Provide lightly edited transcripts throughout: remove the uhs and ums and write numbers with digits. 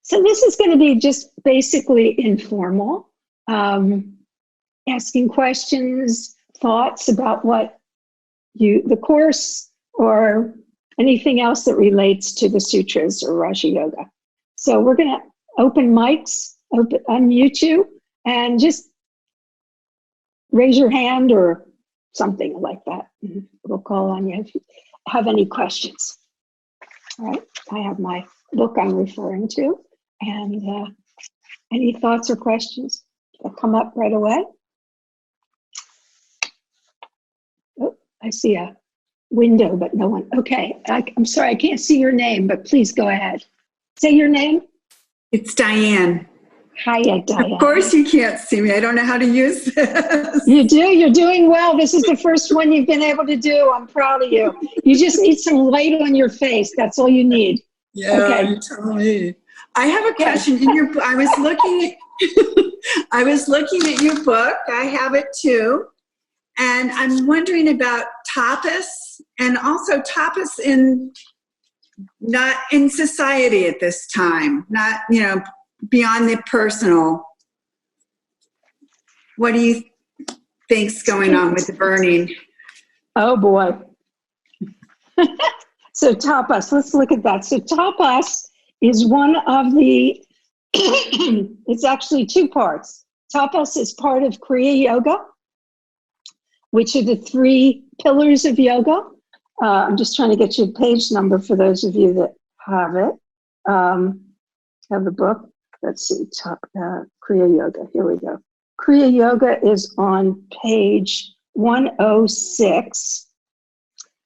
So this is going to be just basically informal, asking questions, thoughts about what the course or anything else that relates to the sutras or Raja Yoga. So we're going to open mics, unmute you, and just raise your hand or something like that. We'll call on you if you have any questions. All right, I have my book I'm referring to, and any thoughts or questions that come up right away? Oh, I see a window, but no one. Okay, I'm sorry, I can't see your name, but please go ahead. Say your name. It's Diane. Hiya, Diane. Of course you can't see me. I don't know how to use this. You do. You're doing well. This is the first one you've been able to do. I'm proud of you. You just need some light on your face. That's all you need. Yeah, okay. You tell me. I have a question. In your, I was looking at your book. I have it too, and I'm wondering about tapas, and also tapas not in society at this time. Not beyond the personal. What do you think's going on with the burning? Oh boy. So tapas, let's look at that. So tapas is one of the, it's actually two parts. Tapas is part of Kriya Yoga, which are the 3 pillars of yoga. I'm just trying to get you a page number for those of you that have it. Have the book. Let's see, Kriya Yoga, here we go. Kriya Yoga is on page 106.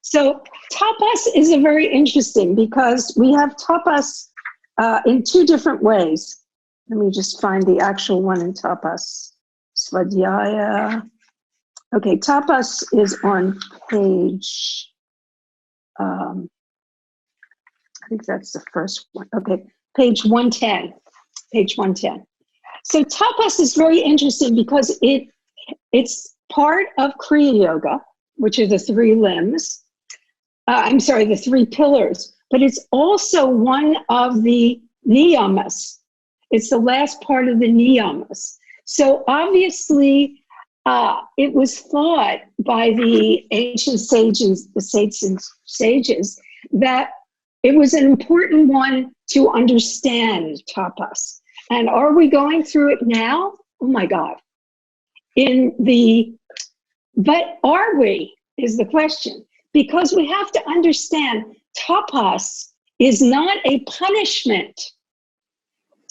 So tapas is a very interesting because we have tapas in 2 different ways. Let me just find the actual one in tapas. Svadhyaya. Okay, tapas is on page, I think that's the first one. Okay, page 110. Page 110. So tapas is very interesting because it's part of Kriya Yoga, which are the 3 limbs. The 3 pillars, but it's also one of the niyamas. It's the last part of the niyamas. So obviously, it was thought by the ancient sages, the sages, that it was an important one to understand tapas. And are we going through it now? Oh my God. But are we, is the question. Because we have to understand tapas is not a punishment.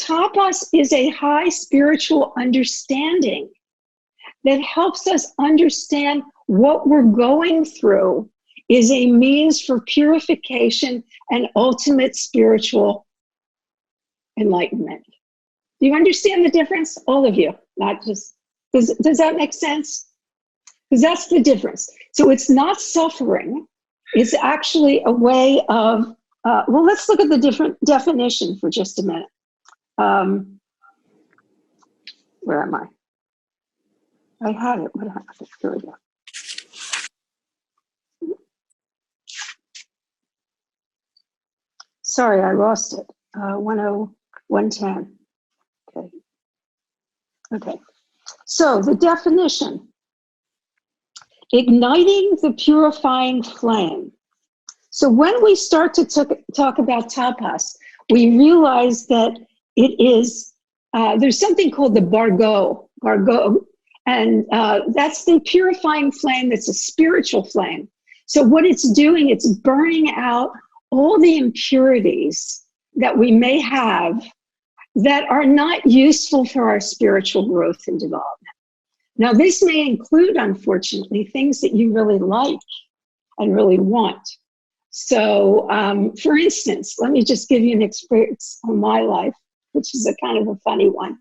Tapas is a high spiritual understanding that helps us understand what we're going through is a means for purification and ultimate spiritual enlightenment. Do you understand the difference? All of you, not just, does that make sense? Because that's the difference. So it's not suffering. It's actually a way of, well, let's look at the different definition for just a minute. Where am I? I had it. What happened? Here we go. Sorry, I lost it. 110. Okay. Okay. So the definition. Igniting the purifying flame. So when we start to talk about tapas, we realize that it is, there's something called the bargo, and that's the purifying flame. That's a spiritual flame. So what it's doing, it's burning out all the impurities that we may have that are not useful for our spiritual growth and development. Now, this may include, unfortunately, things that you really like and really want. So, for instance, let me just give you an experience of my life, which is a kind of a funny one.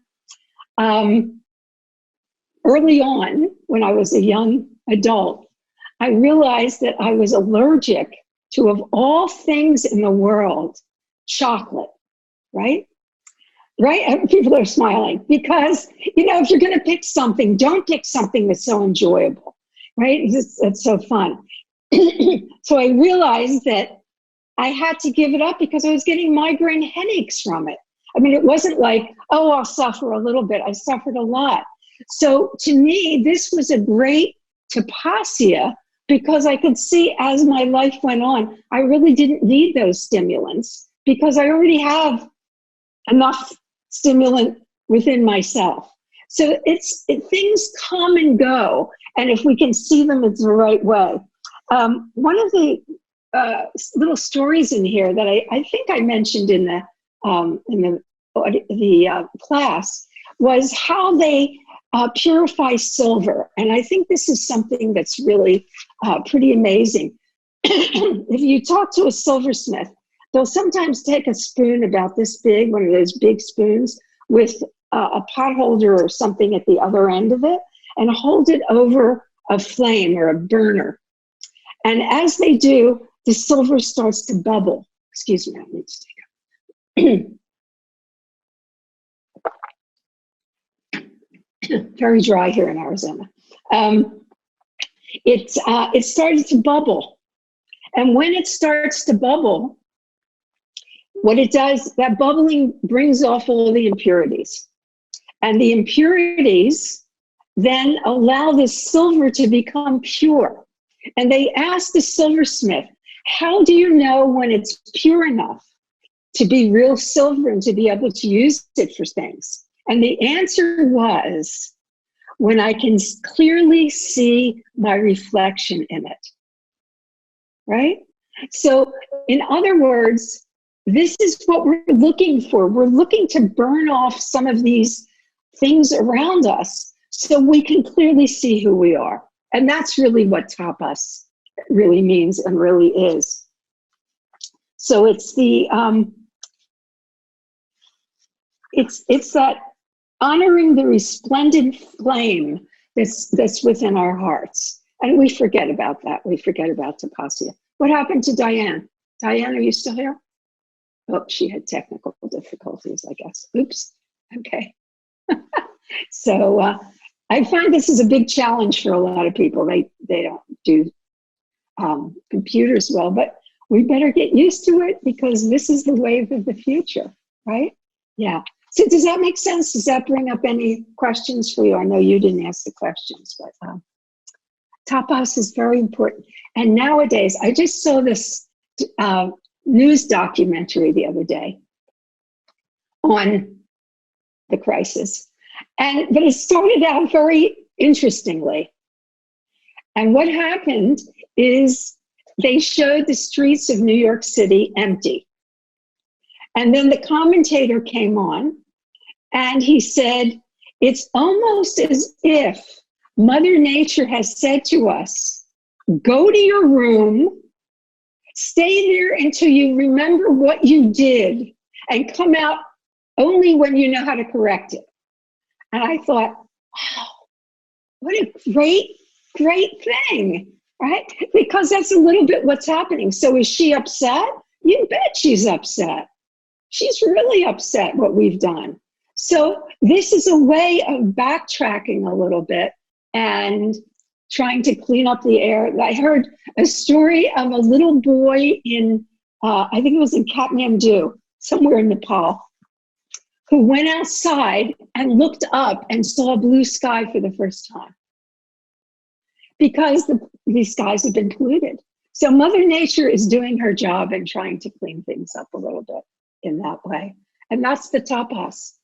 Early on, when I was a young adult, I realized that I was allergic to, of all things in the world, chocolate, right? Right? People are smiling because, if you're going to pick something, don't pick something that's so enjoyable, right? It's so fun. So I realized that I had to give it up because I was getting migraine headaches from it. I mean, it wasn't like, oh, I'll suffer a little bit. I suffered a lot. So to me, this was a great tapasya because I could see as my life went on, I really didn't need those stimulants because I already have enough stimulant within myself. So things come and go, and if we can see them in the right way. One of the little stories in here that I think I mentioned in the class was how they purify silver, and I think this is something that's really pretty amazing. If you talk to a silversmith, they'll sometimes take a spoon about this big, one of those big spoons, with a pot holder or something at the other end of it, and hold it over a flame or a burner. And as they do, the silver starts to bubble. Excuse me, I need to take a very dry here in Arizona. It started to bubble. And when it starts to bubble, what it does, that bubbling brings off all the impurities. And the impurities then allow the silver to become pure. And they asked the silversmith, how do you know when it's pure enough to be real silver and to be able to use it for things? And the answer was, when I can clearly see my reflection in it. Right? So, in other words, this is what we're looking for. We're looking to burn off some of these things around us so we can clearly see who we are. And that's really what tapas really means and really is. So it's it's that honoring the resplendent flame that's within our hearts. And we forget about that. We forget about tapasya. What happened to Diane? Diane, are you still here? Oh, she had technical difficulties, I guess. Oops. Okay. So I find this is a big challenge for a lot of people. They don't do computers well, but we better get used to it because this is the wave of the future, right? Yeah. So does that make sense? Does that bring up any questions for you? I know you didn't ask the questions, but tapas is very important. And nowadays, I just saw this news documentary the other day on the crisis. But it started out very interestingly. And what happened is they showed the streets of New York City empty. And then the commentator came on and he said, it's almost as if Mother Nature has said to us, go to your room, stay there until you remember what you did, and come out only when you know how to correct it. And I thought, wow, what a great thing, right? Because that's a little bit what's happening. So is she upset? You bet she's upset. She's really upset what we've done. So this is a way of backtracking a little bit and trying to clean up the air. I heard a story of a little boy in, I think it was in Kathmandu, somewhere in Nepal, who went outside and looked up and saw blue sky for the first time because these skies have been polluted. So Mother Nature is doing her job and trying to clean things up a little bit in that way. And that's the tapas.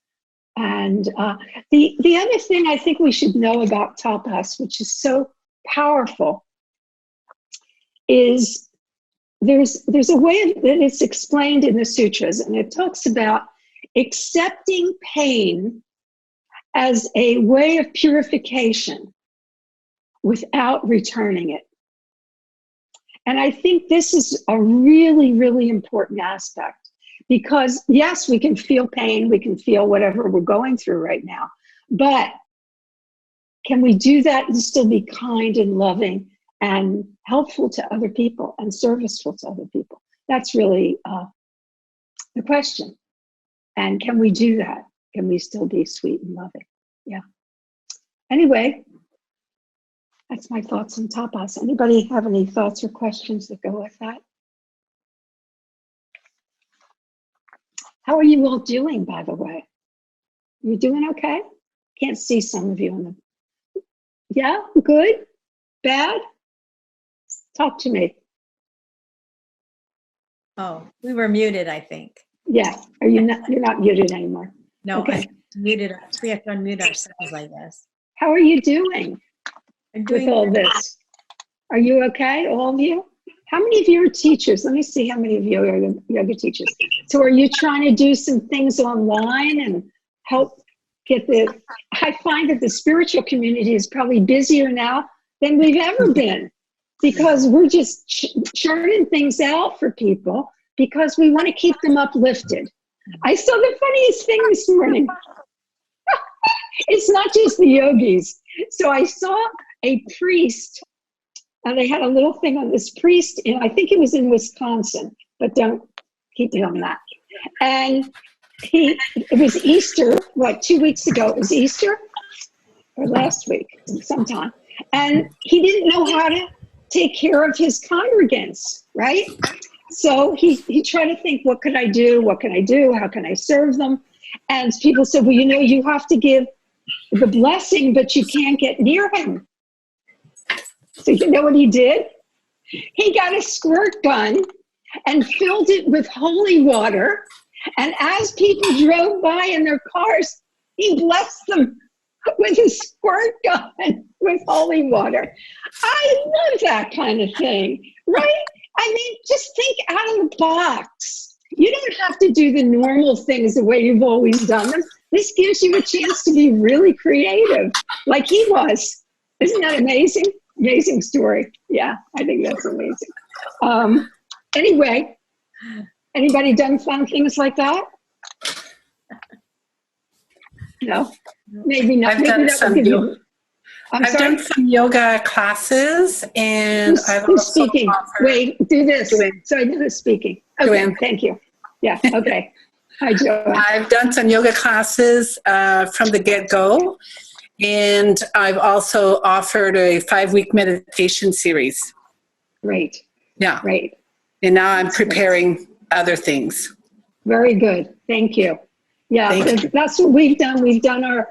And the other thing I think we should know about tapas, which is so powerful, is there's a way that it's explained in the sutras, and it talks about accepting pain as a way of purification without returning it. And I think this is a really, really important aspect because, yes, we can feel pain, we can feel whatever we're going through right now, but can we do that and still be kind and loving and helpful to other people and serviceful to other people? That's really the question. And can we do that? Can we still be sweet and loving? Yeah. Anyway, that's my thoughts on tapas. Anybody have any thoughts or questions that go with that? How are you all doing, by the way? You doing okay? Can't see some of you on the. Yeah, good, bad. Talk to me. Oh, we were muted, I think. Yeah, are you not? You're not muted anymore. No, Okay. I muted. We have to unmute ourselves, I guess. How are you doing I'm with doing all good. this? Are you okay, all of you? How many of you are teachers? Let me see how many of you are yoga teachers. So are you trying to do some things online and help get the, I find that the spiritual community is probably busier now than we've ever been, because we're just churning things out for people because we want to keep them uplifted. I saw the funniest thing this morning. It's not just the yogis. So I saw a priest, and they had a little thing on this priest, and I think it was in Wisconsin, but don't keep me on that. And it was Easter, 2 weeks ago, it was Easter, or last week, sometime. And he didn't know how to take care of his congregants, right? So he tried to think, what could I do? What can I do? How can I serve them? And people said, well, you have to give the blessing, but you can't get near him. So you know what he did? He got a squirt gun and filled it with holy water. And as people drove by in their cars, he blessed them with a squirt gun with holy water. I love that kind of thing, right? I mean, just think out of the box. You don't have to do the normal things the way you've always done them. This gives you a chance to be really creative, like he was. Isn't that amazing? Amazing story. Yeah, I think that's amazing. Anyway, anybody done fun things like that? No, maybe not. Maybe that will give you. I've done some yoga classes, and who's speaking? Wait, do this. So I know who's speaking. Okay, thank you. Yeah, okay. Hi, Joanne. I've done some yoga classes from the get-go, and I've also offered a 5-week meditation series. Great. Yeah. Great. And now I'm preparing other things. Very good. Thank you. Yeah, that's what we've done. We've done our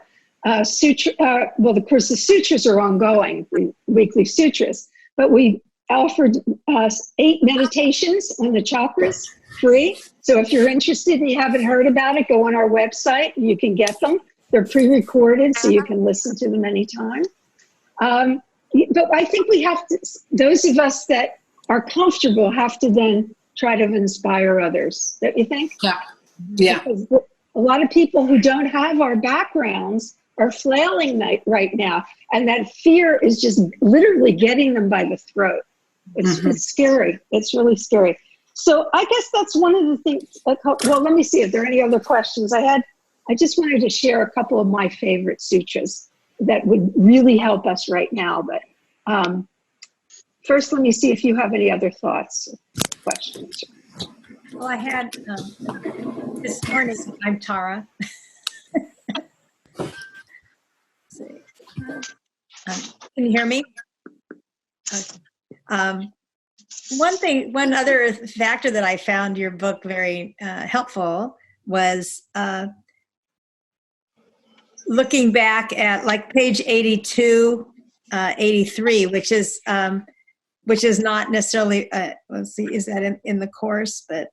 sutra. Well, of course, the sutras are ongoing, the weekly sutras, but we offered 8 meditations on the chakras free. So if you're interested and you haven't heard about it, go on our website. You can get them. They're pre-recorded, so you can listen to them anytime. But I think we have to, those of us that are comfortable have to then try to inspire others. Don't you think? Yeah. Yeah. Because a lot of people who don't have our backgrounds are flailing right now. And that fear is just literally getting them by the throat. It's scary. It's really scary. So I guess that's one of the things. Well, let me see if there are any other questions. I just wanted to share a couple of my favorite sutras that would really help us right now. But first, let me see if you have any other thoughts, questions. Well, I had this morning, I'm Tara. Can you hear me? Okay. One other factor that I found your book very helpful was looking back at like page 82, 83, which is not necessarily, let's see, is that in the course? But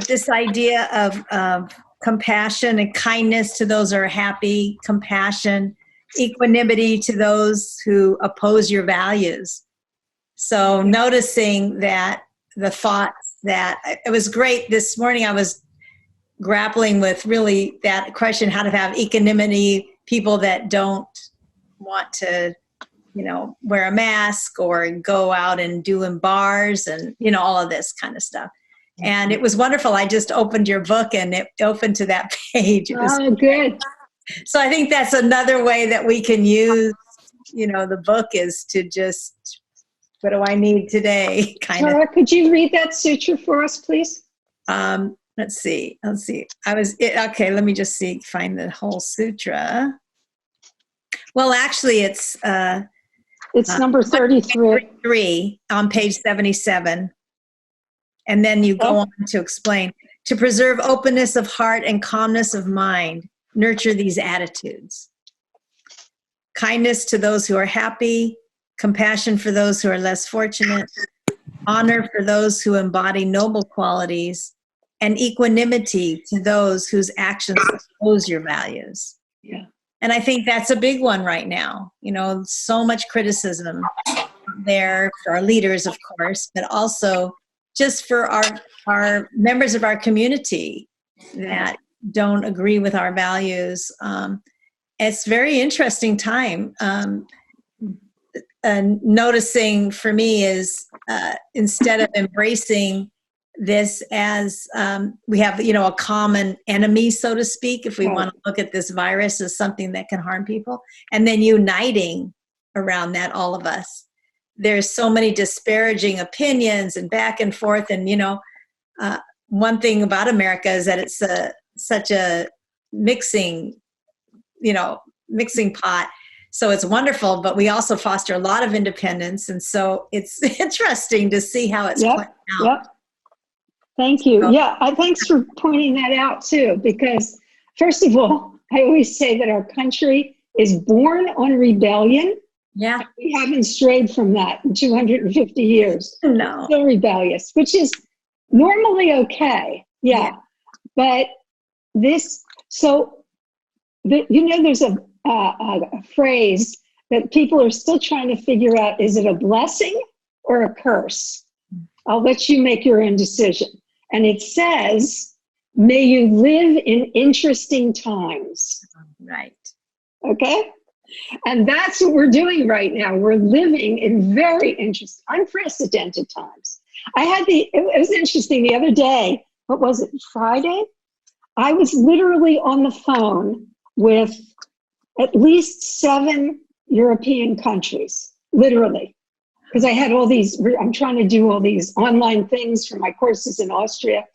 this idea of compassion and kindness to those who are happy, compassion, equanimity to those who oppose your values. So noticing that the thoughts that, it was great this morning, I was grappling with really that question, how to have equanimity, people that don't want to, wear a mask or go out and do in bars and, all of this kind of stuff. And it was wonderful. I just opened your book and it opened to that page. It was good. So I think that's another way that we can use, the book is to just, what do I need today? Tara, could you read that sutra for us, please? Let's see. Okay, let me just find the whole sutra. Well, actually it's number 33 on page 77. And then you go on to explain. To preserve openness of heart and calmness of mind, nurture these attitudes. Kindness to those who are happy, compassion for those who are less fortunate, honor for those who embody noble qualities, and equanimity to those whose actions oppose your values. Yeah. And I think that's a big one right now. You know, so much criticism there for our leaders, of course, but also just for our members of our community that don't agree with our values. It's very interesting time. Noticing for me is instead of embracing this as we have, a common enemy, so to speak, if we want to look at this virus as something that can harm people, and then uniting around that, all of us. There's so many disparaging opinions and back and forth. And, one thing about America is that it's such a mixing pot. So it's wonderful, but we also foster a lot of independence. And so it's interesting to see how it's playing out. Yep. Thank you. Yeah, thanks for pointing that out too, because first of all, I always say that our country is born on rebellion. Yeah. We haven't strayed from that in 250 years. No. Still rebellious, which is normally okay. Yeah. But this, there's a phrase that people are still trying to figure out, is it a blessing or a curse? I'll let you make your own decision. And it says, may you live in interesting times. Right. Okay? And that's what we're doing right now. We're living in very interesting, unprecedented times. It was interesting the other day, what was it, Friday? I was literally on the phone with at least 7 European countries, literally. Because I had I'm trying to do all these online things for my courses in Austria.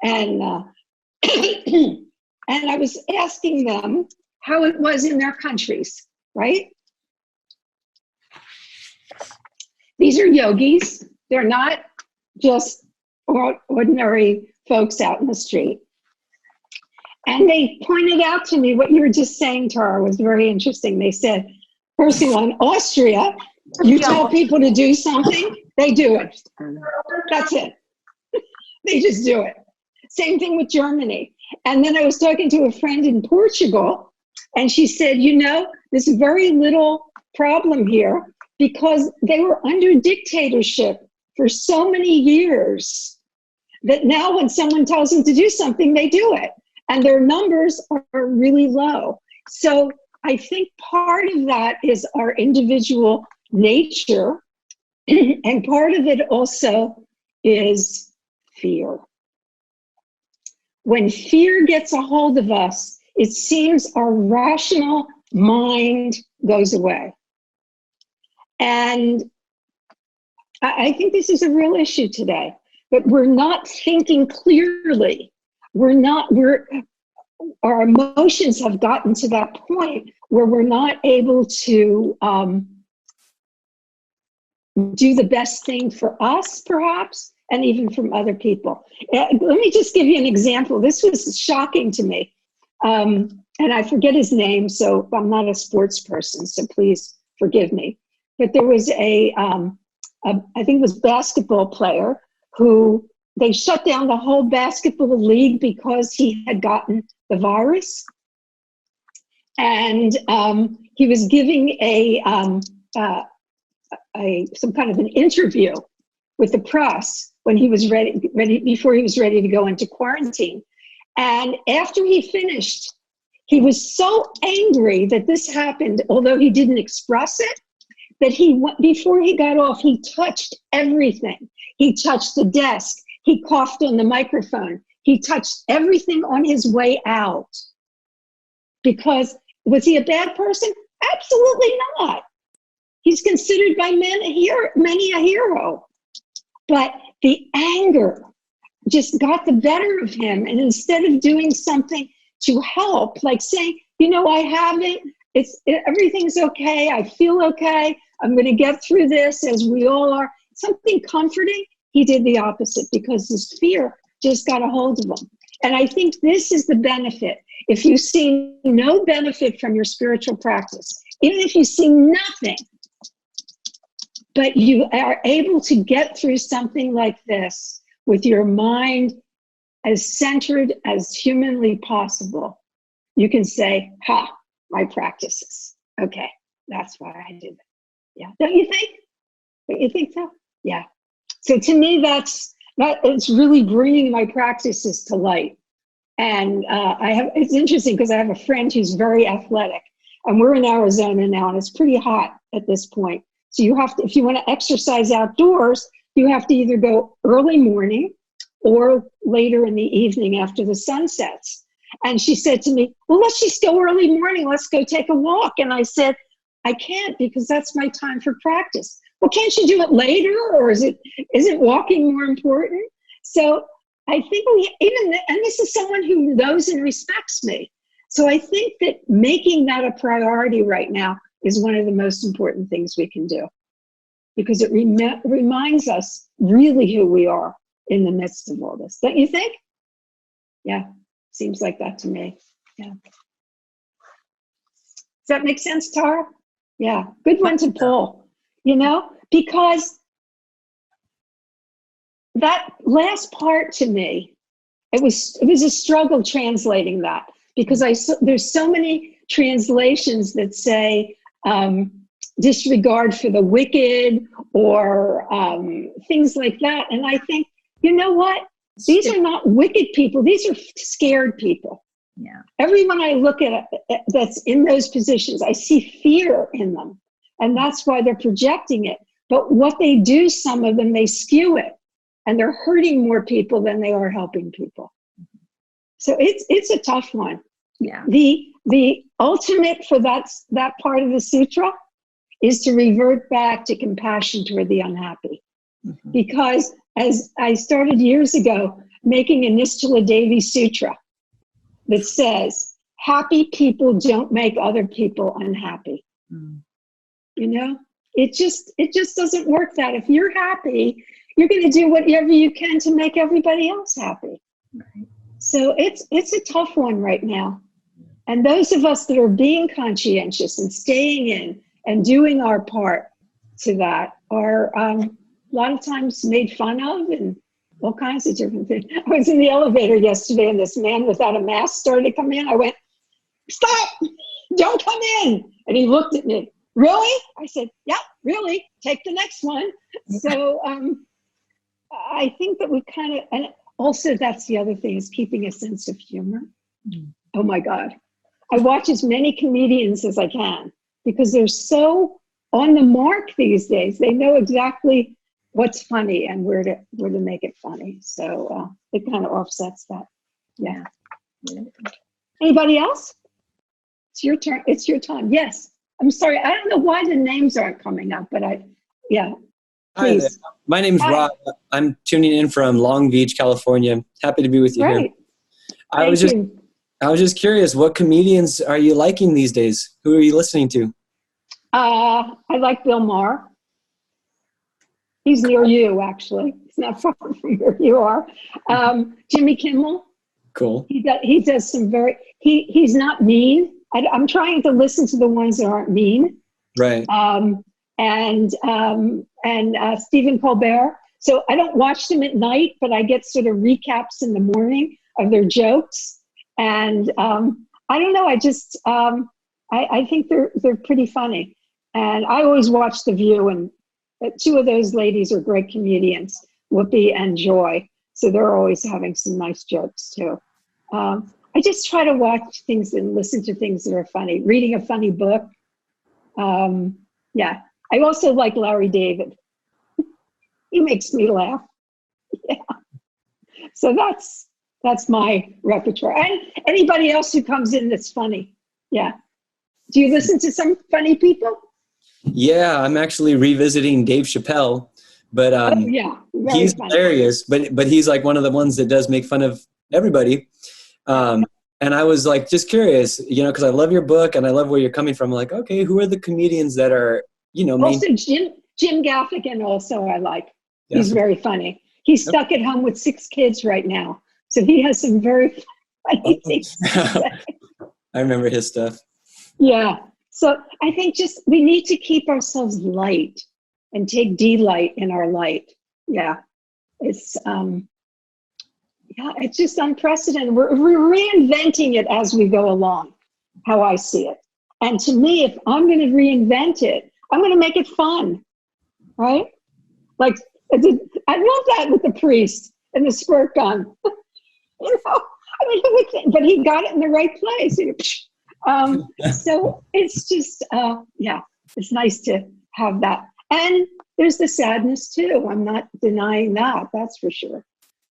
And I was asking them how it was in their countries, right? These are yogis. They're not just ordinary folks out in the street. And they pointed out to me what you were just saying, Tara, was very interesting. They said, first of all, in Austria, you tell people to do something, they do it. That's it. They just do it. Same thing with Germany. And then I was talking to a friend in Portugal, and she said, there's very little problem here because they were under dictatorship for so many years that now when someone tells them to do something, they do it. And their numbers are really low. So I think part of that is our individual nature, and part of it also is fear. When fear gets a hold of us, it seems our rational mind goes away. And I think this is a real issue today, but we're not thinking clearly. Our emotions have gotten to that point where we're not able to do the best thing for us, perhaps, and even from other people. Let me just give you an example. This was shocking to me. And I forget his name, so I'm not a sports person, so please forgive me. But there was I think it was basketball player who they shut down the whole basketball league because he had gotten the virus. And he was giving some kind of an interview with the press when he was before he was ready to go into quarantine. And after he finished, he was so angry that this happened, although he didn't express it, that before he got off, he touched everything. He touched the desk. He coughed on the microphone. He touched everything on his way out. Because was he a bad person? Absolutely not. He's considered by many a hero. But the anger just got the better of him. And instead of doing something to help, like saying, I haven't, everything's okay. I feel okay. I'm going to get through this as we all are. Something comforting. He did the opposite because his fear just got a hold of them. And I think this is the benefit. If you see no benefit from your spiritual practice, even if you see nothing, but you are able to get through something like this with your mind as centered as humanly possible, you can say, ha, my practices. Okay, that's why I did it. Yeah, don't you think? Don't you think so? Yeah. So to me, it's really bringing my practices to light. And it's interesting because I have a friend who's very athletic, and we're in Arizona now, and it's pretty hot at this point. So you have to, if you want to exercise outdoors, you have to either go early morning or later in the evening after the sun sets. And she said to me, well, let's just go early morning. Let's go take a walk. And I said, I can't, because that's my time for practice. Well, can't you do it later? Or isn't walking more important? So I think and this is someone who knows and respects me. So I think that making that a priority right now is one of the most important things we can do, because it reminds us really who we are in the midst of all this. Don't you think? Yeah, seems like that to me. Yeah. Does that make sense, Tara? Yeah, good one to pull, because that last part to me, it was a struggle translating that, because there's so many translations that say disregard for the wicked or things like that. And I think, you know what? These are not wicked people. These are scared people. Yeah. Everyone I look at that's in those positions, I see fear in them. And that's why they're projecting it. But what they do, some of them, they skew it. And they're hurting more people than they are helping people. So it's a tough one. Yeah. The ultimate for that part of the sutra is to revert back to compassion toward the unhappy. Mm-hmm. Because as I started years ago making a Nischala Devi sutra that says, happy people don't make other people unhappy. Mm. It just doesn't work that. If you're happy, you're going to do whatever you can to make everybody else happy. Right. So it's a tough one right now. And those of us that are being conscientious and staying in and doing our part to that are a lot of times made fun of and all kinds of different things. I was in the elevator yesterday and this man without a mask started to come in. I went, stop, don't come in. And he looked at me, really? I said, yeah, really, take the next one. So I think that we kind of, and also that's the other thing, is keeping a sense of humor. Oh my God. I watch as many comedians as I can because they're so on the mark these days. They know exactly what's funny and where to make it funny. So it kind of offsets that. Yeah. Anybody else? It's your turn. It's your time. Yes. I'm sorry. I don't know why the names aren't coming up, but yeah. Please. Hi there. My name's Rob. I'm tuning in from Long Beach, California. Happy to be with you here. I was just curious, what comedians are you liking these days? Who are you listening to? I like Bill Maher. He's near you, actually. He's not far from where you are. Jimmy Kimmel. Cool. He does some he's not mean. I'm trying to listen to the ones that aren't mean. Right. And Stephen Colbert. So I don't watch them at night, but I get sort of recaps in the morning of their jokes. And I don't know. I just I think they're pretty funny. And I always watch The View, and two of those ladies are great comedians, Whoopi and Joy. So they're always having some nice jokes too. I just try to watch things and listen to things that are funny. Reading a funny book. Yeah. I also like Larry David. He makes me laugh. Yeah. So that's my repertoire. And anybody else who comes in that's funny. Yeah. Do you listen to some funny people? Yeah, I'm actually revisiting Dave Chappelle, but yeah, he's funny. hilarious, but he's like one of the ones that does make fun of everybody. And I was like, just curious, because I love your book and I love where you're coming from. I'm like, okay, who are the comedians that are, Also, Jim Gaffigan also I like. Yeah. He's very funny. He's stuck at home with 6 kids right now. So he has some very funny things to say. I remember his stuff. Yeah. So I think just we need to keep ourselves light and take delight in our light. Yeah. It's it's just unprecedented. We're reinventing it as we go along, how I see it. And to me, if I'm going to reinvent it, I'm going to make it fun, right? Like, I love that with the priest and the squirt gun. You know, I mean, but he got it in the right place. So it's just, it's nice to have that. And there's the sadness too. I'm not denying that, that's for sure.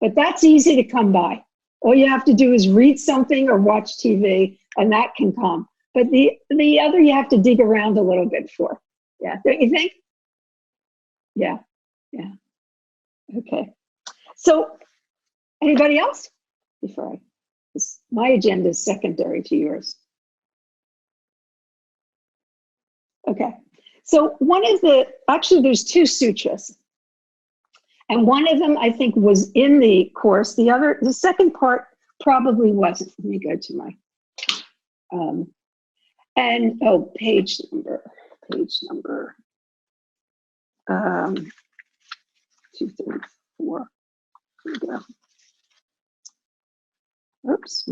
But that's easy to come by. All you have to do is read something or watch TV, and that can come. But the other you have to dig around a little bit for. Yeah, don't you think? Yeah. Okay. So, anybody else? My agenda is secondary to yours. Okay. So there's 2 sutras. And one of them, I think, was in the course. The second part probably wasn't. Let me go to my, page number, 234. Here we go. Oops,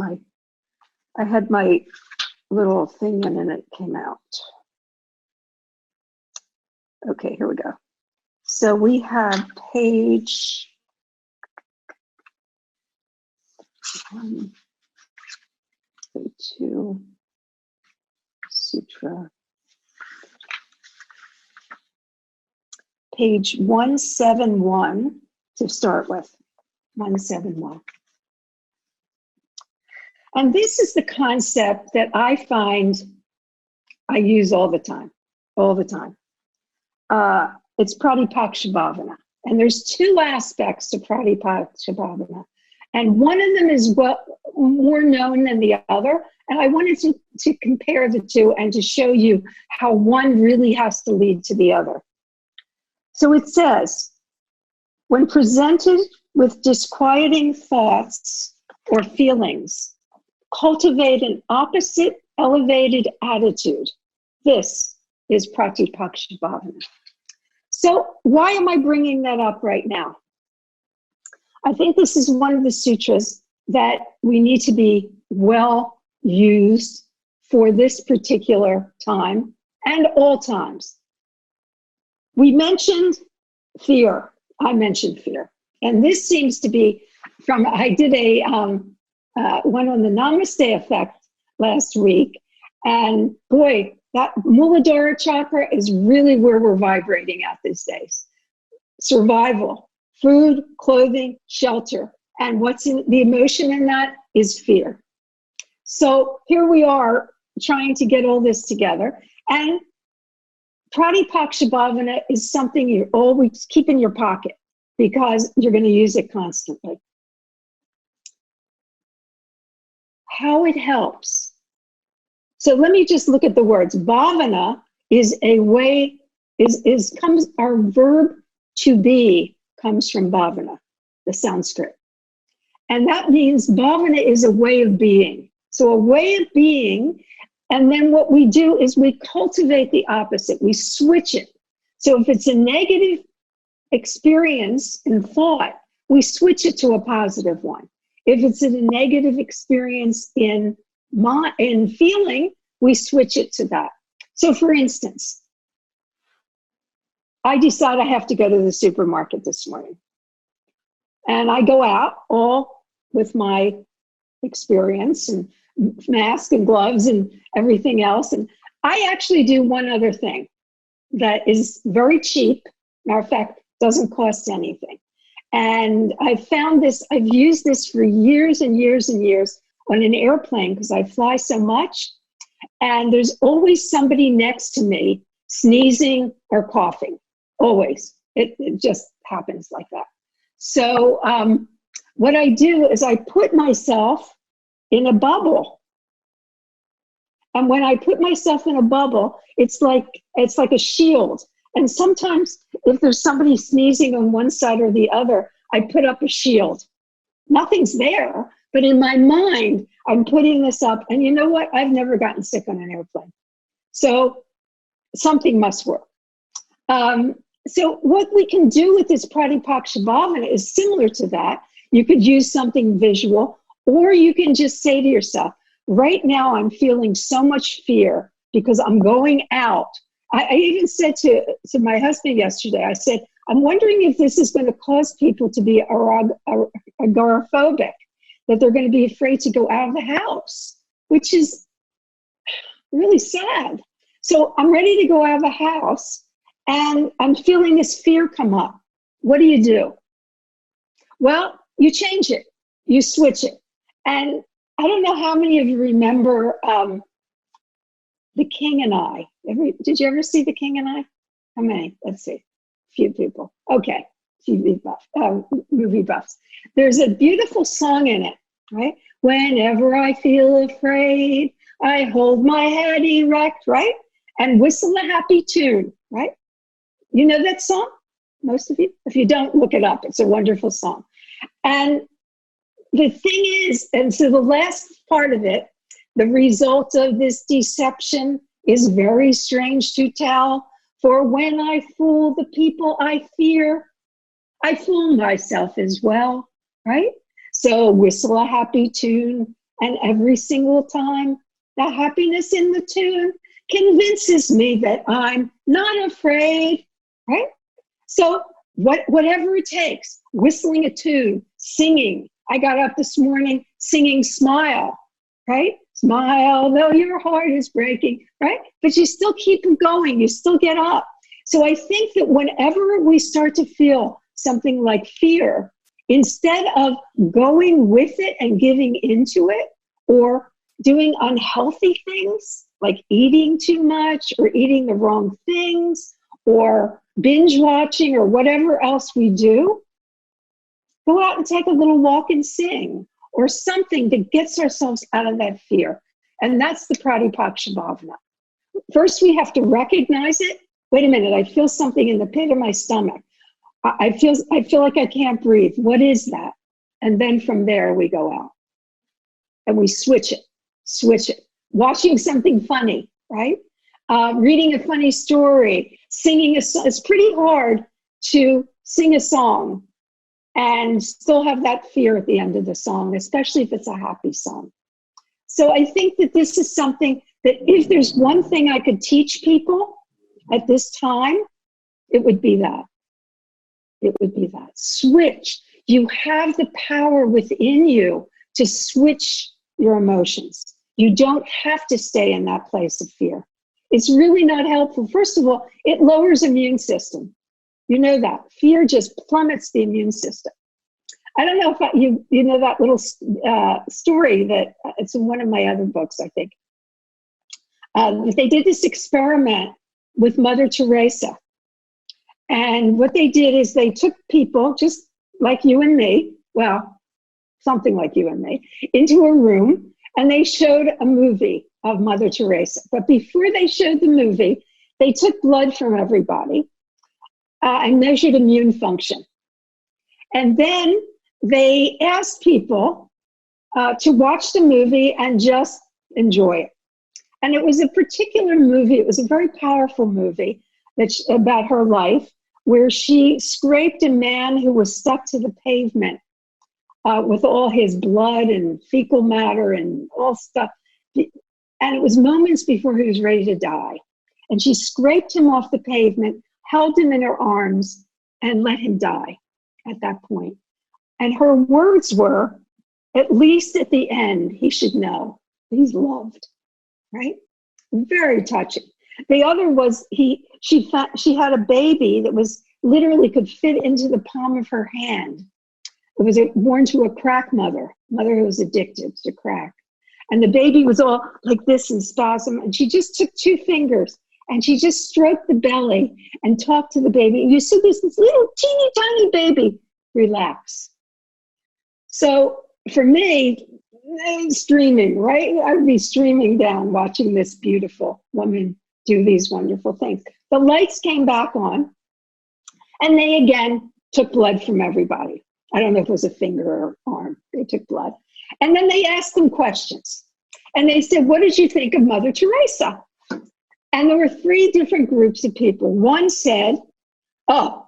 I had my little thing in and it came out. Okay, here we go. So we have page 2, Sutra, page 171 to start with, 171. And this is the concept that I find I use all the time. It's Pratipakshabhavana. And there's 2 aspects to Pratipakshabhavana. And one of them is more known than the other. And I wanted to compare the 2 and to show you how one really has to lead to the other. So it says, when presented with disquieting thoughts or feelings, cultivate an opposite elevated attitude. This is Pratipakshabhavana. So why am I bringing that up right now? I think this is one of the sutras that we need to be well used for this particular time and all times. We mentioned fear. I mentioned fear. And this seems to be I did a one on the Namaste effect last week. And boy, that Muladhara chakra is really where we're vibrating at these days. Survival, food, clothing, shelter. And what's in the emotion in that is fear. So here we are trying to get all this together. And Pratipakshabhavana is something you always keep in your pocket because you're going to use it constantly. How it helps. So let me just look at the words. Bhavana is a way, our verb to be comes from bhavana, the Sanskrit. And that means bhavana is a way of being. So a way of being, and then what we do is we cultivate the opposite. We switch it. So if it's a negative experience in thought, we switch it to a positive one. If it's a negative experience in feeling, we switch it to that. So for instance, I decide I have to go to the supermarket this morning. And I go out all with my experience and mask and gloves and everything else. And I actually do one other thing that is very cheap. Matter of fact, doesn't cost anything. And I've found this, I've used this for years and years and years on an airplane because I fly so much. And there's always somebody next to me sneezing or coughing, always. It just happens like that. So what I do is I put myself in a bubble. And when I put myself in a bubble, it's like a shield. And sometimes if there's somebody sneezing on one side or the other, I put up a shield. Nothing's there, but in my mind, I'm putting this up. And you know what? I've never gotten sick on an airplane. So something must work. So what we can do with this Pratipakshibhavana is similar to that. You could use something visual, or you can just say to yourself, right now I'm feeling so much fear because I'm going out. I even said to my husband yesterday, I said, I'm wondering if this is going to cause people to be agoraphobic, that they're going to be afraid to go out of the house, which is really sad. So I'm ready to go out of the house and I'm feeling this fear come up. What do? Well, you change it, you switch it. And I don't know how many of you remember The King and I. Did you ever see The King and I? How many? Let's see. A few people. Okay. Movie buffs. There's a beautiful song in it, right? Whenever I feel afraid, I hold my head erect, right? And whistle a happy tune, right? You know that song? Most of you? If you don't, look it up. It's a wonderful song. And the thing is, and so the last part of it, the result of this deception is very strange to tell. For when I fool the people I fear, I fool myself as well, right? So whistle a happy tune, and every single time, the happiness in the tune convinces me that I'm not afraid, right? So whatever it takes, whistling a tune, singing. I got up this morning singing Smile, right? Smile, though your heart is breaking, right? But you still keep going, you still get up. So I think that whenever we start to feel something like fear, instead of going with it and giving into it, or doing unhealthy things like eating too much or eating the wrong things or binge watching or whatever else we do, go out and take a little walk and sing or something that gets ourselves out of that fear. And that's the Pratipakshibhavana. First, we have to recognize it. Wait a minute, I feel something in the pit of my stomach. I feel like I can't breathe. What is that? And then from there, we go out. And we switch it. Watching something funny, right? Reading a funny story, singing a song. It's pretty hard to sing a song and still have that fear at the end of the song, especially if it's a happy song. So I think that this is something that if there's one thing I could teach people at this time, it would be that. It would be that. Switch. You have the power within you to switch your emotions. You don't have to stay in that place of fear. It's really not helpful. First of all, it lowers immune system. You know that. Fear just plummets the immune system. I don't know if you know that little story that it's in one of my other books, I think. They did this experiment with Mother Teresa. And what they did is they took people just like you and me, well, something like you and me, into a room, and they showed a movie of Mother Teresa. But before they showed the movie, they took blood from everybody and measured immune function. And then they asked people to watch the movie and just enjoy it. And it was a particular movie. It was a very powerful movie that's about her life, where she scraped a man who was stuck to the pavement with all his blood and fecal matter and all stuff. And it was moments before he was ready to die. And she scraped him off the pavement, held him in her arms, and let him die at that point. And her words were, at least at the end, he should know he's loved, right? Very touching. The other was she had a baby that was literally could fit into the palm of her hand. It was born to a crack mother who was addicted to crack. And the baby was all like this in spasm. And she just took 2 fingers and she just stroked the belly and talked to the baby. And you see this little teeny tiny baby relax. So for me, streaming, right? I would be streaming down watching this beautiful woman do these wonderful things. The lights came back on, and they again took blood from everybody. I don't know if it was a finger or arm. They took blood. And then they asked them questions. And they said, what did you think of Mother Teresa? And there were 3 different groups of people. One said, oh,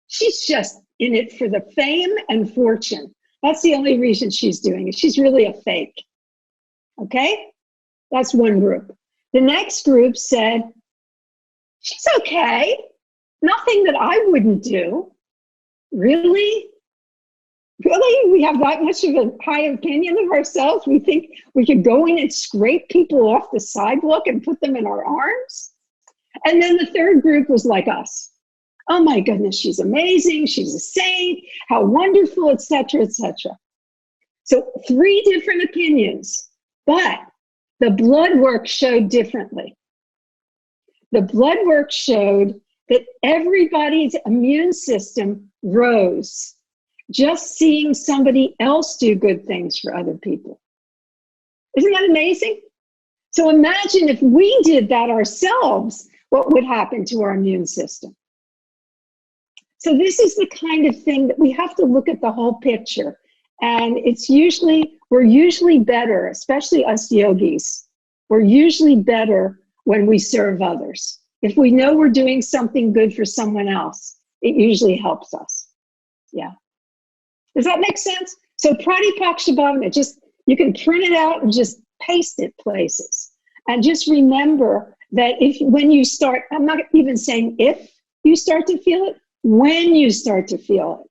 she's just in it for the fame and fortune. That's the only reason she's doing it. She's really a fake. Okay? That's one group. The next group said, she's okay. Nothing that I wouldn't do. Really? Really? We have that much of a high opinion of ourselves? We think we could go in and scrape people off the sidewalk and put them in our arms? And then the third group was like us. Oh my goodness, she's amazing. She's a saint. How wonderful, etc., etc. So 3 different opinions, but the blood work showed differently. The blood work showed that everybody's immune system rose just seeing somebody else do good things for other people. Isn't that amazing? So imagine if we did that ourselves, what would happen to our immune system? So this is the kind of thing that we have to look at the whole picture. And we're usually better, especially us yogis, we're usually better when we serve others. If we know we're doing something good for someone else, it usually helps us. Yeah. Does that make sense? So Pratipakshabhavana, you can print it out and just paste it places. And just remember that when you start, I'm not even saying if you start to feel it, when you start to feel it.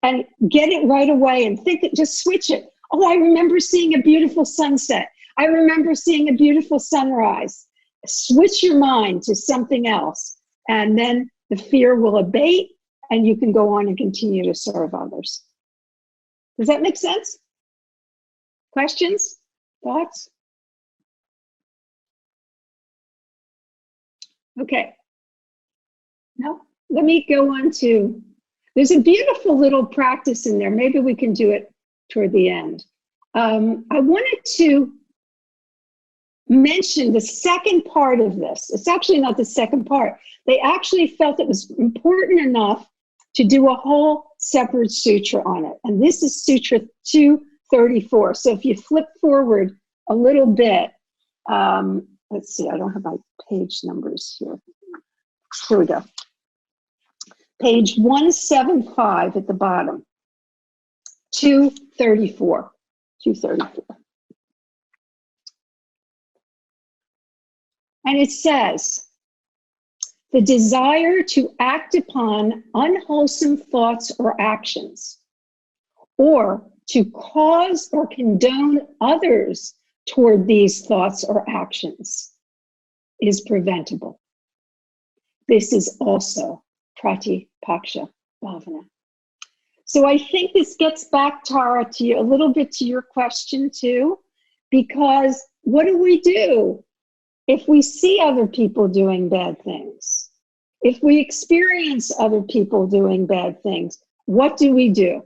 And get it right away and just switch it. Oh, I remember seeing a beautiful sunset. I remember seeing a beautiful sunrise. Switch your mind to something else. And then the fear will abate and you can go on and continue to serve others. Does that make sense? Questions? Thoughts? Okay. Now, let me go on to, there's a beautiful little practice in there. Maybe we can do it toward the end. I wanted to mention the second part of this. It's actually not the second part. They actually felt it was important enough to do a whole separate sutra on it. And this is Sutra 234. So if you flip forward a little bit, let's see, I don't have my page numbers here. Here we go. Page 175 at the bottom, 234. And it says, the desire to act upon unwholesome thoughts or actions, or to cause or condone others toward these thoughts or actions, is preventable. This is also Pratipaksha Bhavana. So I think this gets back, Tara, to you, a little bit to your question too, because what do we do if we see other people doing bad things? If we experience other people doing bad things, what do we do?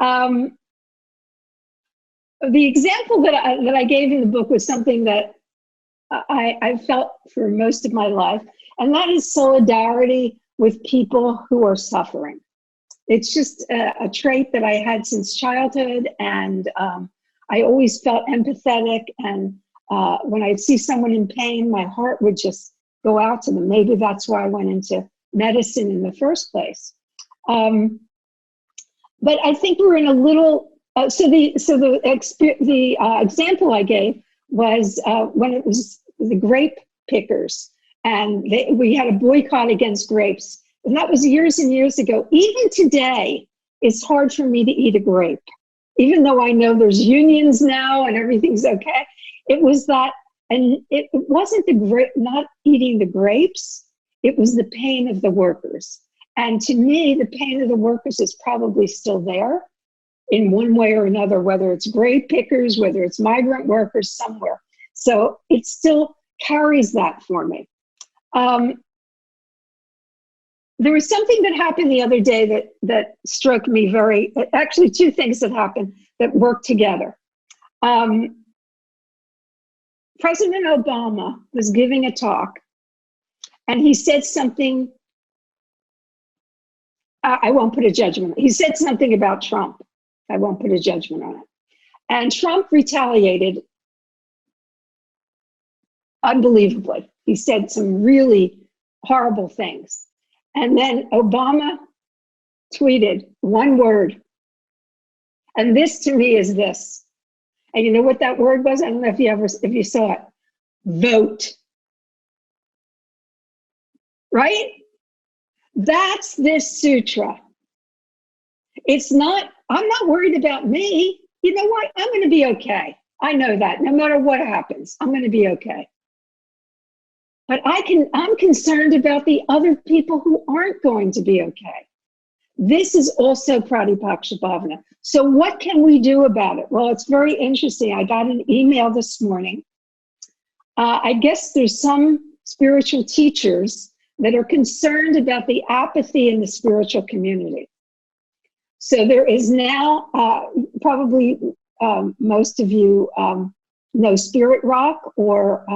The example that I gave in the book was something that I felt for most of my life, and that is solidarity with people who are suffering. It's just a trait that I had since childhood, and I always felt empathetic, and when I'd see someone in pain, my heart would just go out to them. Maybe that's why I went into medicine in the first place. But I think we're in a little, the example I gave was when it was the grape pickers, and we had a boycott against grapes. And that was years and years ago. Even today, it's hard for me to eat a grape. Even though I know there's unions now and everything's okay. It was that, and it wasn't not eating the grapes, it was the pain of the workers. And to me, the pain of the workers is probably still there in one way or another, whether it's grape pickers, whether it's migrant workers, somewhere. So it still carries that for me. There was something that happened the other day that struck me actually 2 things that happened that worked together. President Obama was giving a talk, and he said something I won't put a judgment. He said something about Trump. I won't put a judgment on it. And Trump retaliated unbelievably. He said some really horrible things. And then Obama tweeted one word. And this to me is this. And you know what that word was? I don't know if you saw it. Vote. Right? That's this sutra. It's not, I'm not worried about me. You know what? I'm going to be okay. I know that no matter what happens, I'm going to be okay. But I'm concerned about the other people who aren't going to be okay. This is also Pratipaksha Bhavana. So what can we do about it? Well, it's very interesting. I got an email this morning. I guess there's some spiritual teachers that are concerned about the apathy in the spiritual community. So there is now, probably most of you know Spirit Rock or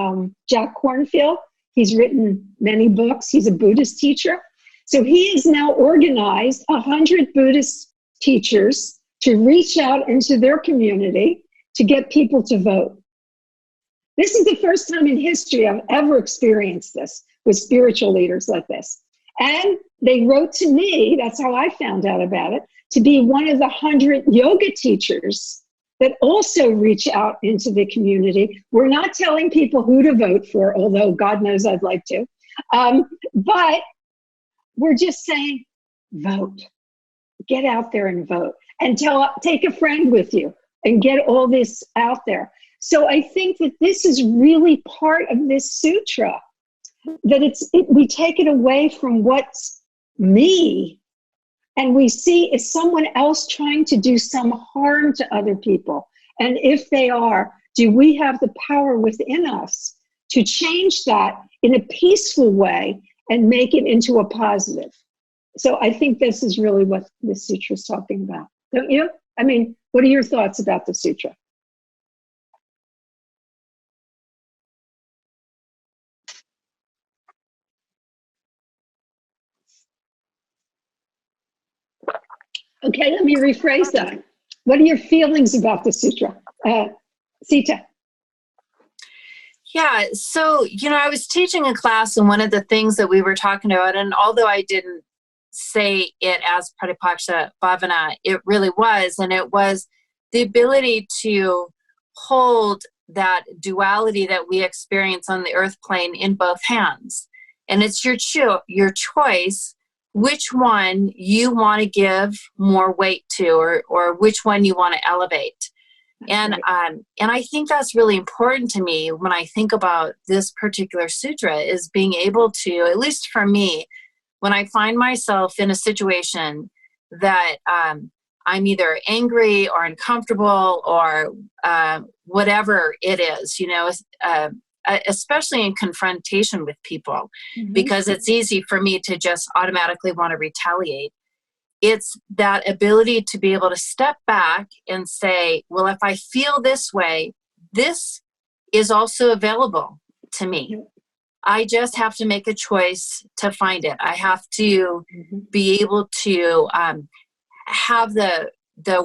Jack Kornfield. He's written many books. He's a Buddhist teacher. So he has now organized 100 Buddhist teachers to reach out into their community to get people to vote. This is the first time in history I've ever experienced this with spiritual leaders like this. And they wrote to me, that's how I found out about it, to be one of the 100 yoga teachers that also reach out into the community. We're not telling people who to vote for, although God knows I'd like to. But we're just saying, vote. Get out there and vote. And take a friend with you and get all this out there. So I think that this is really part of this sutra, that we take it away from what's me, and we see is someone else trying to do some harm to other people. And if they are, do we have the power within us to change that in a peaceful way and make it into a positive? So I think this is really what the sutra is talking about. Don't you? I mean, what are your thoughts about the sutra? Okay, let me rephrase that. What are your feelings about the sutra? Sita. Yeah, so, I was teaching a class, and one of the things that we were talking about, and although I didn't say it as Pratipaksha Bhavana, it really was, and it was the ability to hold that duality that we experience on the earth plane in both hands. And it's your choice which one you want to give more weight to, or which one you want to elevate. And I think that's really important to me when I think about this particular sutra, is being able to, at least for me, when I find myself in a situation that I'm either angry or uncomfortable or whatever it is, especially in confrontation with people, because it's easy for me to just automatically want to retaliate. It's that ability to be able to step back and say, well, if I feel this way, this is also available to me. I just have to make a choice to find it. I have to be able to have the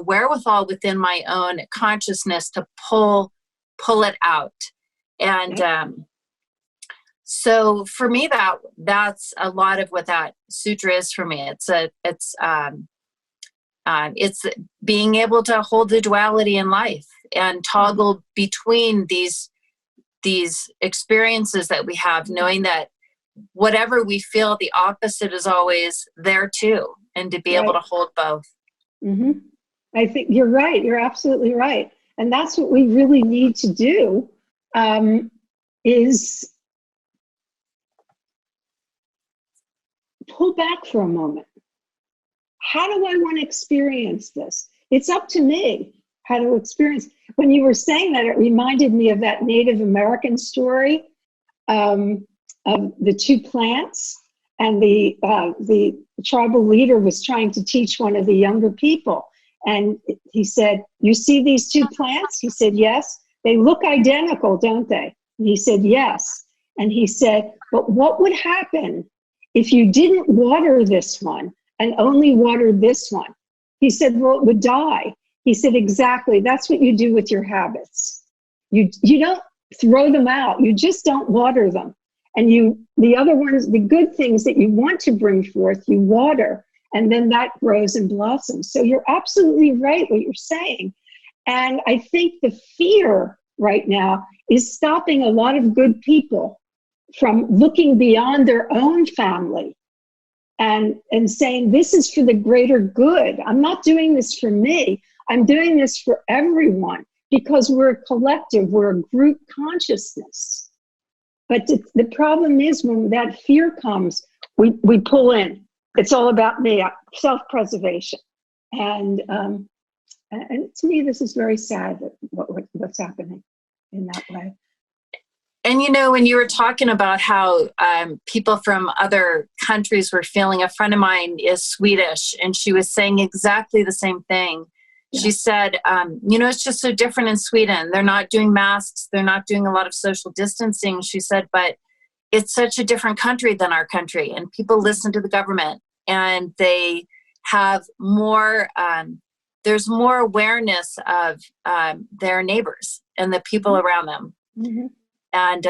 wherewithal within my own consciousness to pull it out. And so for me, that's a lot of what that sutra is for me. It's being able to hold the duality in life and toggle between these experiences that we have, knowing that whatever we feel, the opposite is always there too, and to be able to hold both. I think you're right. You're absolutely right. And that's what we really need to do, is pull back for a moment. How do I want to experience this? It's up to me how to experience. When you were saying that, it reminded me of that Native American story of the two plants, and the tribal leader was trying to teach one of the younger people. And he said, "You see these two plants?" He said, "Yes." "They look identical, don't they?" And he said, "Yes." And he said, "But what would happen if you didn't water this one and only watered this one. He said, well, it would die. He said, exactly. That's what you do with your habits. You don't throw them out. You just don't water them. And the other ones, the good things that you want to bring forth, you water, and then that grows and blossoms. So you're absolutely right what you're saying. And I think the fear right now is stopping a lot of good people from looking beyond their own family and saying, this is for the greater good. I'm not doing this for me. I'm doing this for everyone, because we're a collective, we're a group consciousness. But the problem is when that fear comes, we pull in. It's all about me, self-preservation. And to me, this is very sad that what's happening in that way. And you know, when you were talking about how people from other countries were feeling, a friend of mine is Swedish, and she was saying exactly the same thing. Yeah. She said, you know, it's just so different in Sweden. They're not doing masks. They're not doing a lot of social distancing. She said, but it's such a different country than our country. And people listen to the government, and they have more, there's more awareness of their neighbors and the people around them. Mm-hmm. And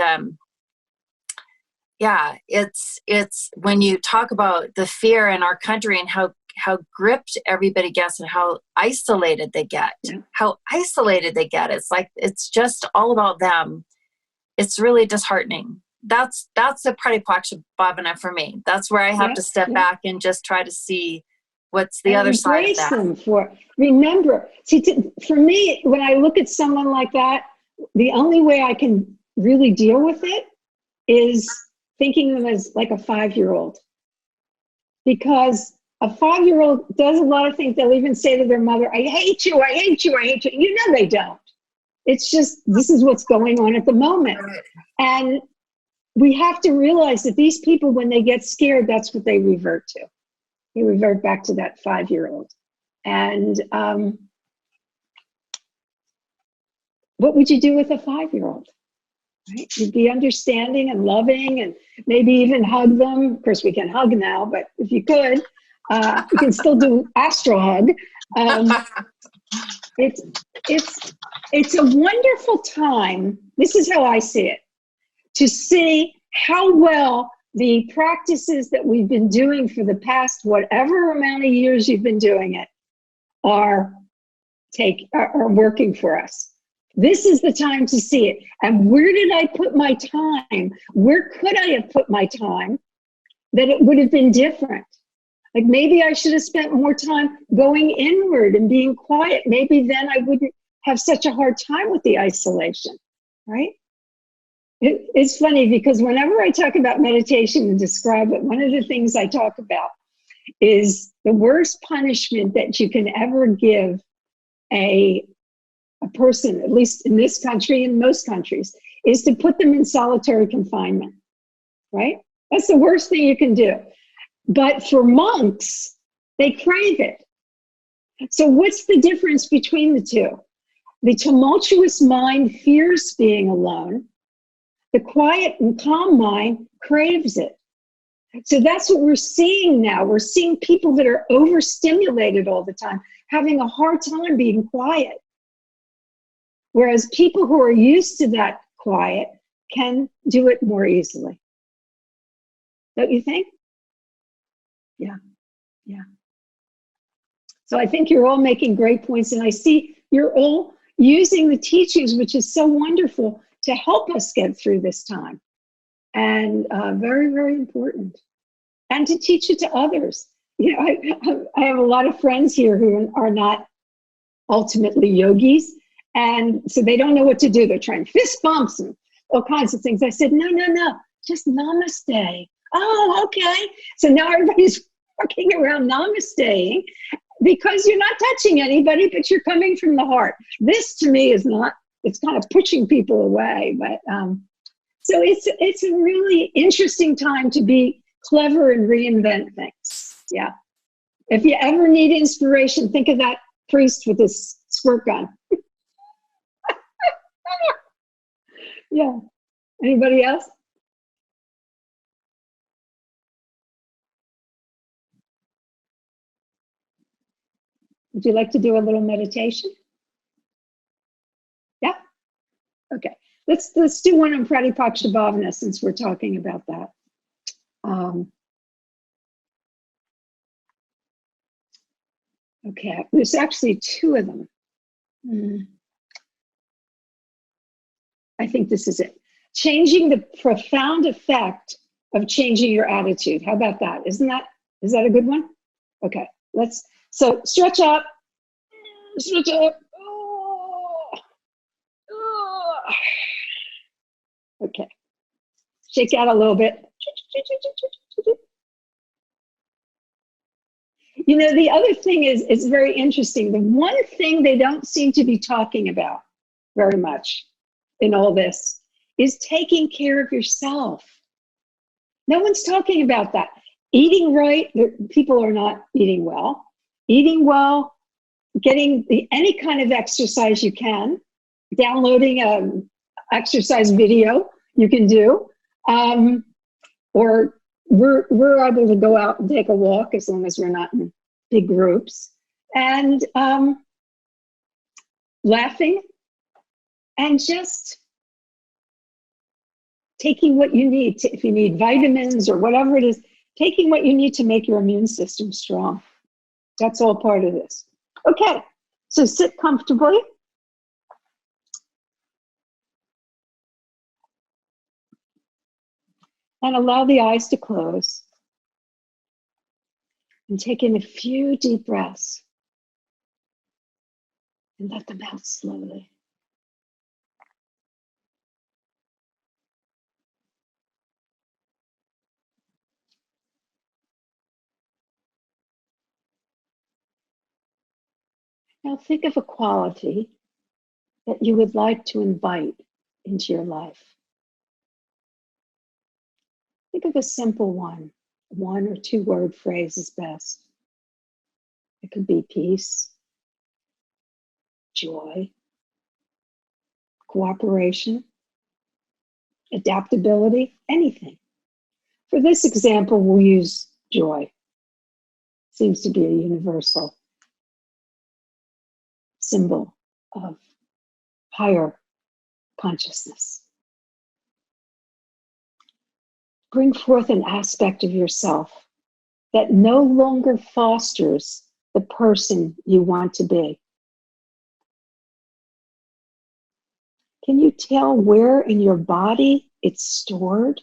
yeah, it's when you talk about the fear in our country and how gripped everybody gets and how isolated they get, It's like, it's just all about them. It's really disheartening. That's the Pratipaksh Bhavana for me. That's where I have to step back and just try to see what's the other side of that. Remember, for me, when I look at someone like that, the only way I can really deal with it is thinking of them as like a 5-year-old. Because a 5-year-old does a lot of things. They'll even say to their mother, I hate you, I hate you, I hate you. You know they don't. It's just, this is what's going on at the moment. And we have to realize that these people, when they get scared, that's what they revert to. They revert back to that 5-year-old. And what would you do with a 5-year-old? Right? You'd be understanding and loving and maybe even hug them. Of course, we can hug now, but if you could, you can still do astral hug. It's a wonderful time. This is how I see it, to see how well the practices that we've been doing for the past whatever amount of years you've been doing it are working for us. This is the time to see it. And where did I put my time? Where could I have put my time that it would have been different? Like maybe I should have spent more time going inward and being quiet. Maybe then I wouldn't have such a hard time with the isolation, right? It's funny because whenever I talk about meditation and describe it, one of the things I talk about is the worst punishment that you can ever give a person, at least in this country and most countries, is to put them in solitary confinement, right? That's the worst thing you can do. But for monks, they crave it. So what's the difference between the two? The tumultuous mind fears being alone. The quiet and calm mind craves it. So that's what we're seeing now. We're seeing people that are overstimulated all the time, having a hard time being quiet. Whereas people who are used to that quiet can do it more easily. Don't you think? Yeah. So I think you're all making great points, and I see you're all using the teachings, which is so wonderful, to help us get through this time. And very, very important. And to teach it to others. You know, I have a lot of friends here who are not ultimately yogis, and so they don't know what to do. They're trying fist bumps and all kinds of things. I said, no, just namaste. Oh, okay. So now everybody's walking around namasteing because you're not touching anybody, but you're coming from the heart. This to me is not, it's kind of pushing people away. But so it's a really interesting time to be clever and reinvent things. Yeah. If you ever need inspiration, think of that priest with his squirt gun. Yeah. Anybody else? Would you like to do a little meditation? Yeah? Okay. Let's do one on Pratipakshabhavana since we're talking about that. Okay, there's actually two of them. I think this is it. Changing the profound effect of changing your attitude. How about that? Is that a good one? Okay, so stretch up. Stretch up. Okay. Shake out a little bit. You know, the other thing is, it's very interesting. The one thing they don't seem to be talking about very much in all this is taking care of yourself. No one's talking about that. Eating right, people are not eating well. Eating well, getting any kind of exercise you can, downloading an exercise video you can do, or we're able to go out and take a walk as long as we're not in big groups, and laughing, and just taking what you need to, if you need vitamins or whatever it is, taking what you need to make your immune system strong. That's all part of this. Okay, so sit comfortably. And allow the eyes to close. And take in a few deep breaths. And let them out slowly. Now think of a quality that you would like to invite into your life. Think of a simple one or two word phrase is best. It could be peace, joy, cooperation, adaptability, anything. For this example, we'll use joy. Seems to be a universal symbol of higher consciousness. Bring forth an aspect of yourself that no longer fosters the person you want to be. Can you tell where in your body it's stored?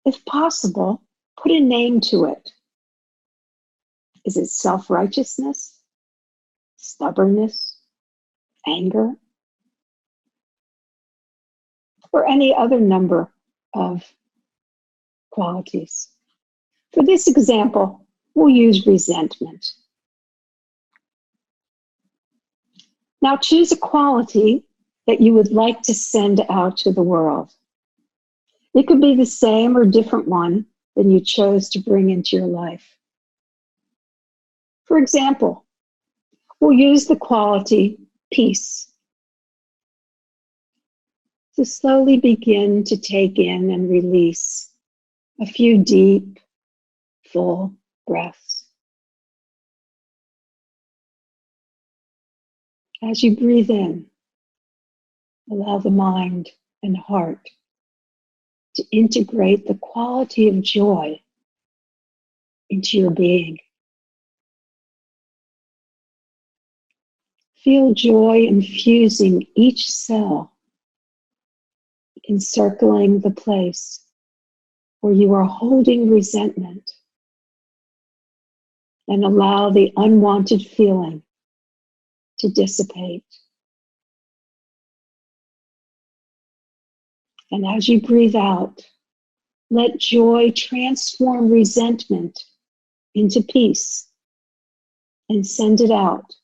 If possible, put a name to it. Is it self-righteousness, stubbornness, anger, or any other number of qualities? For this example, we'll use resentment. Now choose a quality that you would like to send out to the world. It could be the same or different one than you chose to bring into your life. For example, we'll use the quality peace to slowly begin to take in and release a few deep, full breaths. As you breathe in, allow the mind and heart to integrate the quality of joy into your being. Feel joy infusing each cell, encircling the place where you are holding resentment, and allow the unwanted feeling to dissipate. And as you breathe out, let joy transform resentment into peace and send it out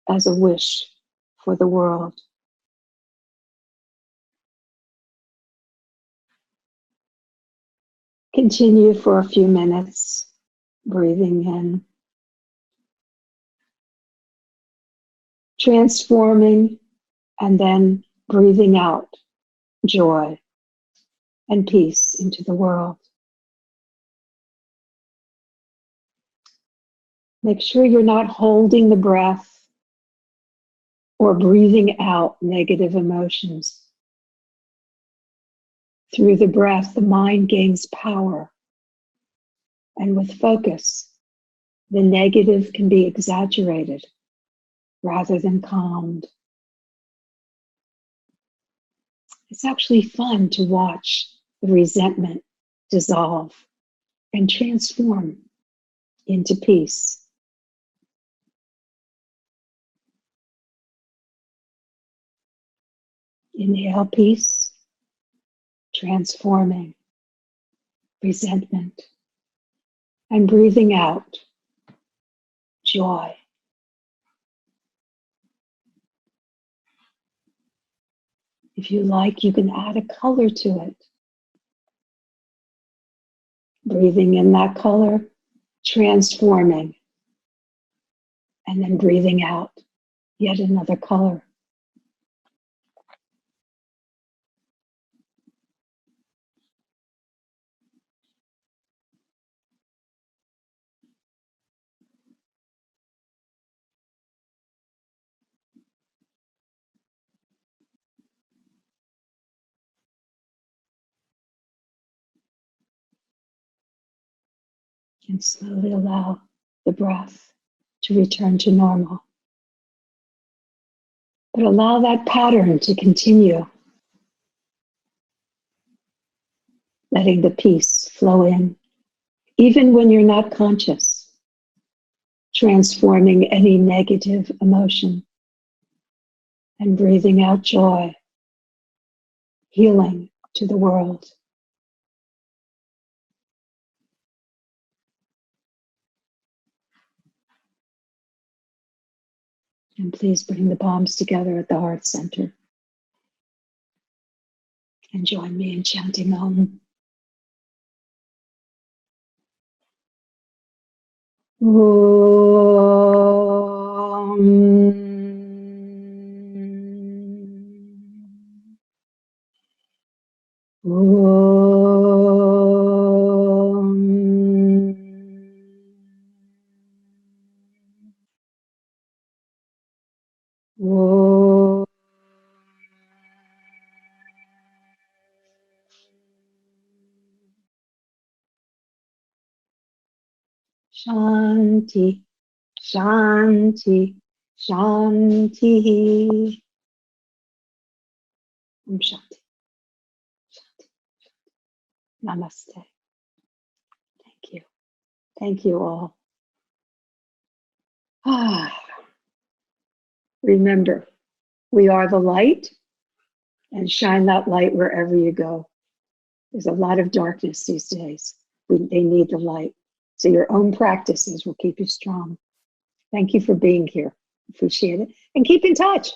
as a wish for the world. Continue for a few minutes, breathing in, transforming, and then breathing out joy and peace into the world. Make sure you're not holding the breath or breathing out negative emotions. Through the breath, the mind gains power. And with focus, the negative can be exaggerated rather than calmed. It's actually fun to watch the resentment dissolve and transform into peace. Inhale peace, transforming resentment, and breathing out joy. If you like, you can add a color to it. Breathing in that color, transforming, and then breathing out yet another color. And slowly allow the breath to return to normal. But allow that pattern to continue, letting the peace flow in, even when you're not conscious, transforming any negative emotion and breathing out joy, healing to the world. And please bring the palms together at the heart center. And join me in chanting Om. Shanti, Shanti, Shanti. Om Shanti, Shanti. Namaste. Thank you. Thank you all. Remember, we are the light, and shine that light wherever you go. There's a lot of darkness these days. They need the light. So your own practices will keep you strong. Thank you for being here. Appreciate it. And keep in touch.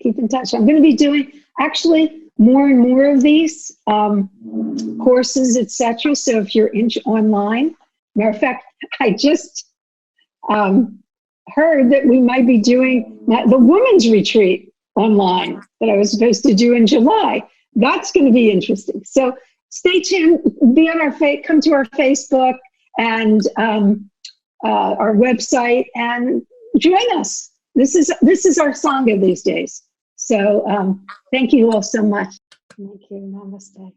Keep in touch. I'm going to be doing actually more and more of these courses, etc. So if you're online, matter of fact, I just heard that we might be doing the women's retreat online that I was supposed to do in July. That's going to be interesting. So stay tuned. Be on come to our Facebook and our website and join us. This is our Sangha these days. So thank you all so much. Thank you. Namaste.